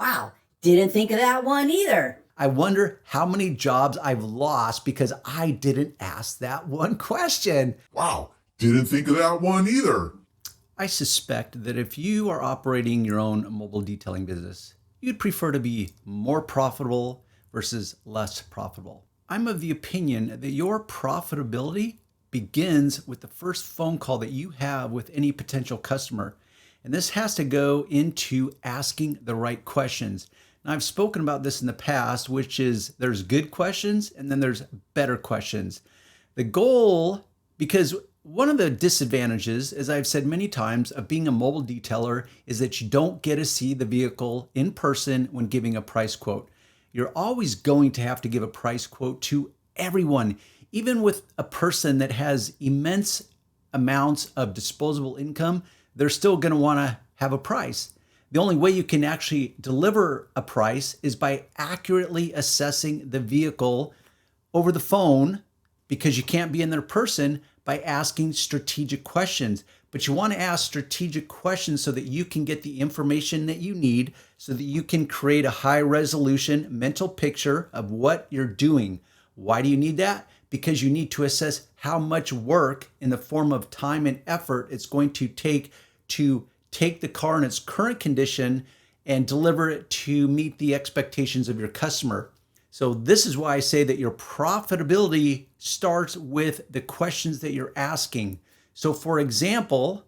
Wow, didn't think of that one either. I wonder how many jobs I've lost because I didn't ask that one question. Wow, didn't think of that one either. I suspect that if you are operating your own mobile detailing business, you'd prefer to be more profitable versus less profitable. I'm of the opinion that your profitability begins with the first phone call that you have with any potential customer. And this has to go into asking the right questions. Now, I've spoken about this in the past, which is there's good questions and then there's better questions. The goal, because one of the disadvantages, as I've said many times, of being a mobile detailer is that you don't get to see the vehicle in person when giving a price quote. You're always going to have to give a price quote to everyone, even with a person that has immense amounts of disposable income. They're still going to want to have a price. The only way you can actually deliver a price is by accurately assessing the vehicle over the phone, because you can't be in their person, by asking strategic questions. But you want to ask strategic questions so that you can get the information that you need so that you can create a high resolution mental picture of what you're doing. Why do you need that? Because you need to assess how much work in the form of time and effort it's going to take the car in its current condition and deliver it to meet the expectations of your customer. So this is why I say that your profitability starts with the questions that you're asking. So for example,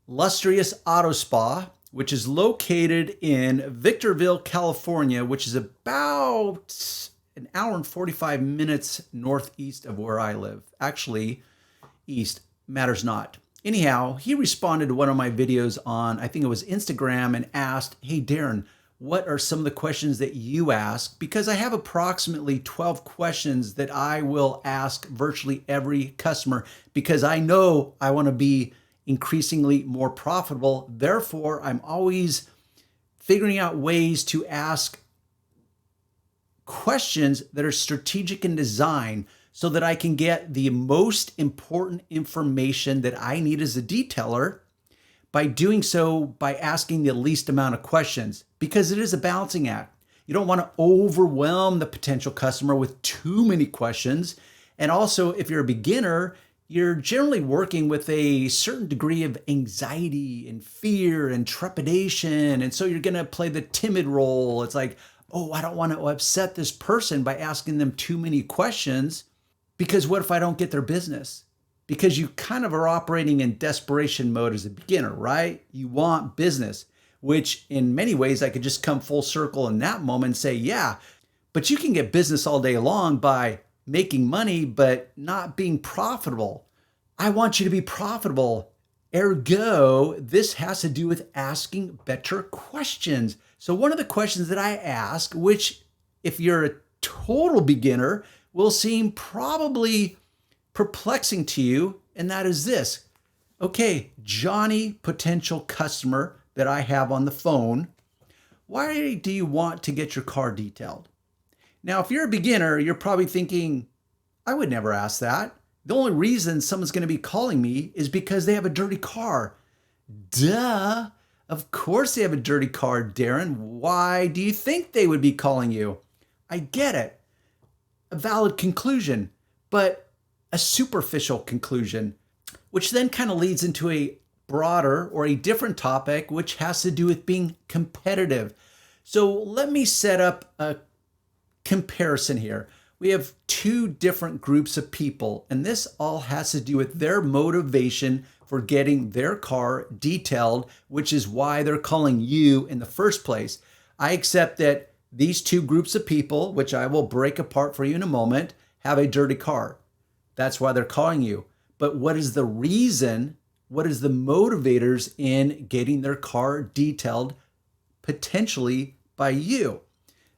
Lustrious Auto Spa, which is located in Victorville, California, which is about an hour and 45 minutes northeast of where I live. Actually, east matters not. Anyhow, he responded to one of my videos on, I think it was Instagram, and asked, "Hey, Darren, what are some of the questions that you ask?" Because I have approximately 12 questions that I will ask virtually every customer because I know I want to be increasingly more profitable. Therefore, I'm always figuring out ways to ask questions that are strategic in design so that I can get the most important information that I need as a detailer by doing so by asking the least amount of questions, because it is a balancing act. You don't want to overwhelm the potential customer with too many questions. And also, if you're a beginner, you're generally working with a certain degree of anxiety and fear and trepidation. And so you're going to play the timid role. It's like, oh, I don't want to upset this person by asking them too many questions, because what if I don't get their business? Because you kind of are operating in desperation mode as a beginner, right? You want business, which in many ways I could just come full circle in that moment and say, yeah, but you can get business all day long by making money, but not being profitable. I want you to be profitable. Ergo, this has to do with asking better questions. So one of the questions that I ask, which if you're a total beginner, will seem probably perplexing to you, and that is this. Okay, Johnny, potential customer that I have on the phone, why do you want to get your car detailed? Now, if you're a beginner, you're probably thinking, I would never ask that. The only reason someone's going to be calling me is because they have a dirty car. Duh. Of course they have a dirty car, Darren. Why do you think they would be calling you? I get it. A valid conclusion, but a superficial conclusion, which then kind of leads into a broader or a different topic, which has to do with being competitive. So let me set up a comparison here. We have two different groups of people, and this all has to do with their motivation for getting their car detailed, which is why they're calling you in the first place. I accept that these two groups of people, which I will break apart for you in a moment, have a dirty car. That's why they're calling you. But what is the reason? What is the motivators in getting their car detailed potentially by you?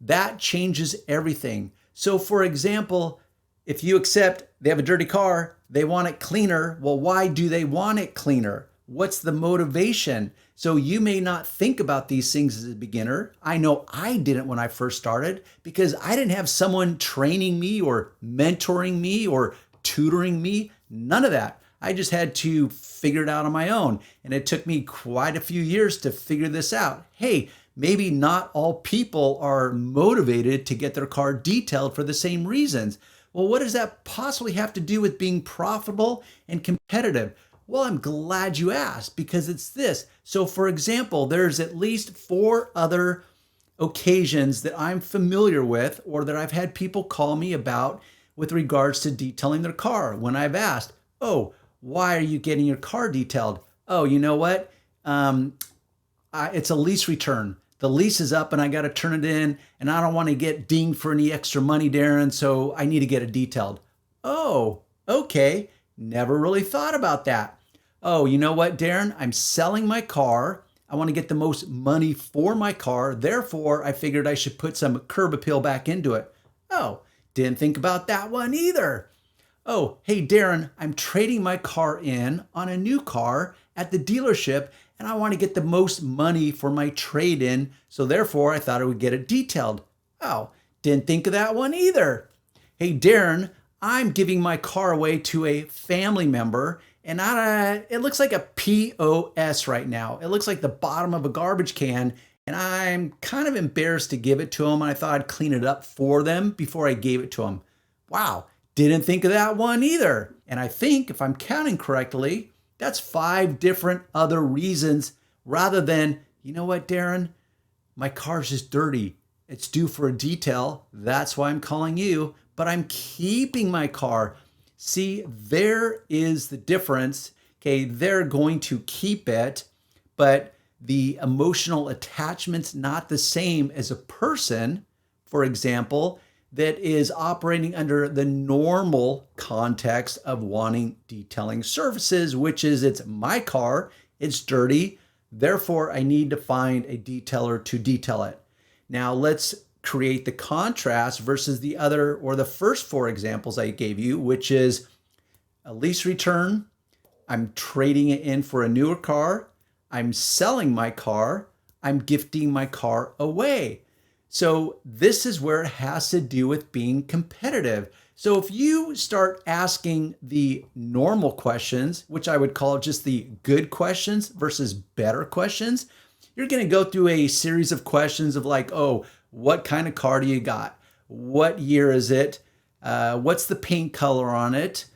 That changes everything. So for example, if you accept they have a dirty car, they want it cleaner. Well, why do they want it cleaner? What's the motivation? So you may not think about these things as a beginner. I know I didn't when I first started because I didn't have someone training me or mentoring me or tutoring me. None of that. I just had to figure it out on my own. And it took me quite a few years to figure this out. Hey, maybe not all people are motivated to get their car detailed for the same reasons. Well, what does that possibly have to do with being profitable and competitive? Well, I'm glad you asked, because it's this. So for example, there's at least 4 other occasions that I'm familiar with, or that I've had people call me about with regards to detailing their car. When I've asked, oh, why are you getting your car detailed? Oh, you know what? It's a lease return. The lease is up and I got to turn it in, and I don't want to get dinged for any extra money, Darren, so I need to get it detailed. Oh, okay. Never really thought about that. Oh, you know what, Darren? I'm selling my car. I want to get the most money for my car. Therefore, I figured I should put some curb appeal back into it. Oh, didn't think about that one either. Oh, hey, Darren, I'm trading my car in on a new car at the dealership, and I want to get the most money for my trade-in, so therefore I thought I would get it detailed. Oh, didn't think of that one either. Hey, Darren, I'm giving my car away to a family member, and it looks like a POS right now. It looks like the bottom of a garbage can, and I'm kind of embarrassed to give it to them. I thought I'd clean it up for them before I gave it to them. Wow, didn't think of that one either. And I think, if I'm counting correctly, that's 5 different other reasons, rather than, you know what, Darren, my car's just dirty. It's due for a detail. That's why I'm calling you, but I'm keeping my car. See, there is the difference. Okay, they're going to keep it, but the emotional attachment's not the same as a person, for example, that is operating under the normal context of wanting detailing services, which is, it's my car, it's dirty, therefore I need to find a detailer to detail it. Now let's create the contrast versus the other, or the first 4 examples I gave you, which is a lease return, I'm trading it in for a newer car, I'm selling my car, I'm gifting my car away. So this is where it has to do with being competitive. So if you start asking the normal questions, which I would call just the good questions versus better questions, you're going to go through a series of questions of like, oh, what kind of car do you got? What year is it? What's the paint color on it?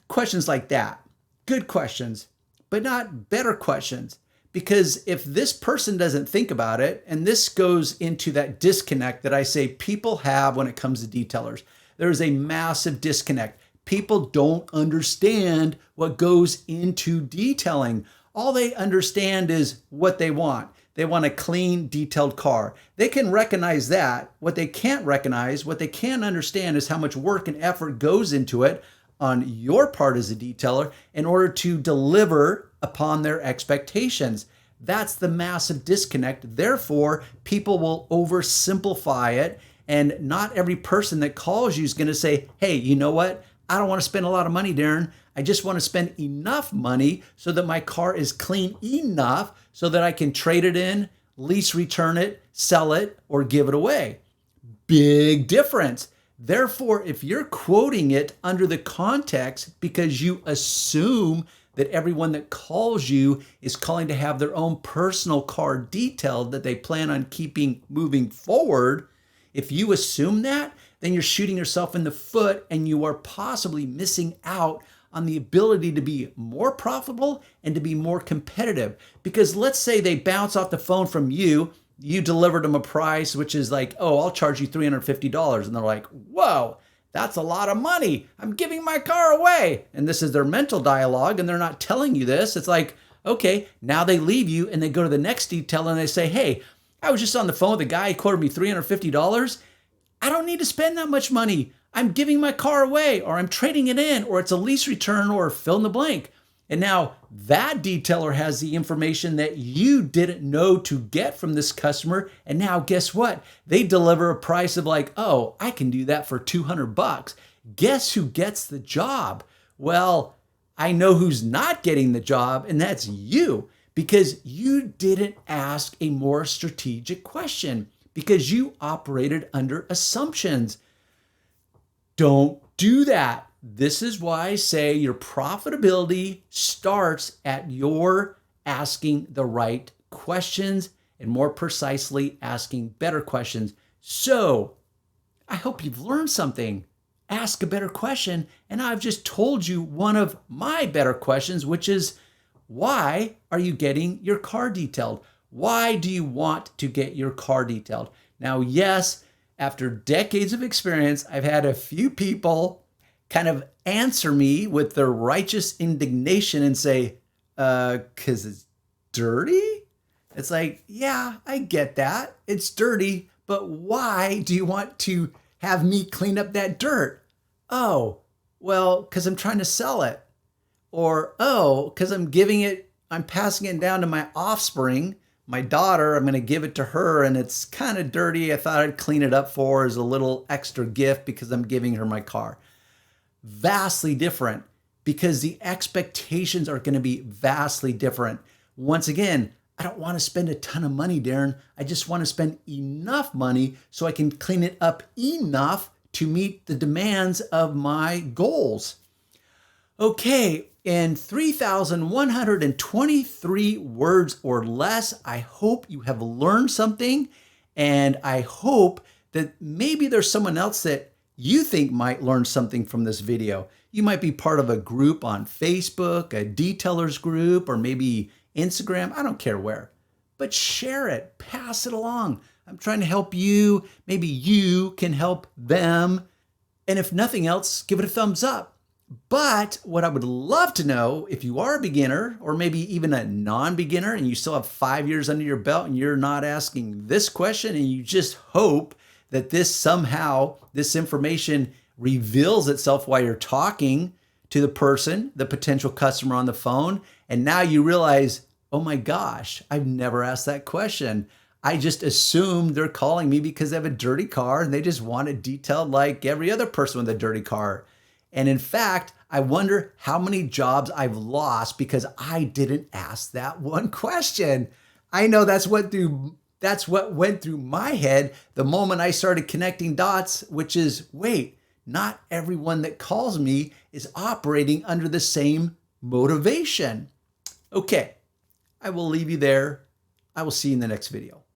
Questions like that. Good questions, but not better questions. Because if this person doesn't think about it, and this goes into that disconnect that I say people have when it comes to detailers, there is a massive disconnect. People don't understand what goes into detailing. All they understand is what they want. They want a clean, detailed car. They can recognize that. What they can't recognize, what they can't understand, is how much work and effort goes into it on your part as a detailer in order to deliver upon their expectations. That's the massive disconnect. Therefore, people will oversimplify it, and not every person that calls you is going to say, hey, you know what? I don't want to spend a lot of money, Darren. I just want to spend enough money so that my car is clean enough so that I can trade it in, lease return it, sell it, or give it away. Big difference. Therefore, if you're quoting it under the context because you assume that everyone that calls you is calling to have their own personal car detailed that they plan on keeping moving forward, if you assume that, then you're shooting yourself in the foot, and you are possibly missing out on the ability to be more profitable and to be more competitive. Because let's say they bounce off the phone from you, you delivered them a price which is like, oh, I'll charge you $350. And they're like, whoa, that's a lot of money. I'm giving my car away. And this is their mental dialogue, and they're not telling you this. It's like, okay, now they leave you and they go to the next detail and they say, hey, I was just on the phone with a guy, he quoted me $350. I don't need to spend that much money. I'm giving my car away, or I'm trading it in, or it's a lease return, or fill in the blank. And now that detailer has the information that you didn't know to get from this customer. And now guess what? They deliver a price of like, oh, I can do that for $200. Guess who gets the job? Well, I know who's not getting the job, and that's you, because you didn't ask a more strategic question, because you operated under assumptions. Don't do that. This is why I say your profitability starts at your asking the right questions and more precisely asking better questions. So I hope you've learned something. Ask a better question. And I've just told you one of my better questions, which is, why are you getting your car detailed? Why do you want to get your car detailed? Now, yes, after decades of experience, I've had a few people kind of answer me with their righteous indignation and say, 'cause it's dirty? It's like, yeah, I get that. It's dirty, but why do you want to have me clean up that dirt? Oh, well, because I'm trying to sell it. Or, oh, because I'm passing it down to my offspring, my daughter. I'm going to give it to her and it's kind of dirty. I thought I'd clean it up for her as a little extra gift because I'm giving her my car. Vastly different, because the expectations are going to be vastly different. Once again, I don't want to spend a ton of money, Darren. I just want to spend enough money so I can clean it up enough to meet the demands of my goals. Okay, in 3,123 words or less, I hope you have learned something, and I hope that maybe there's someone else that you think might learn something from this video. You might be part of a group on Facebook, a detailers group, or maybe Instagram. I don't care where, but share it, pass it along. I'm trying to help you. Maybe you can help them. And if nothing else, give it a thumbs up. But what I would love to know, if you are a beginner or maybe even a non-beginner and you still have 5 years under your belt and you're not asking this question and you just hope that this information reveals itself while you're talking to the person, the potential customer on the phone. And now you realize, oh my gosh, I've never asked that question. I just assumed they're calling me because they have a dirty car and they just want it detailed like every other person with a dirty car. And in fact, I wonder how many jobs I've lost because I didn't ask that one question. I know that's what went through my head the moment I started connecting dots, which is, wait, not everyone that calls me is operating under the same motivation. Okay, I will leave you there. I will see you in the next video.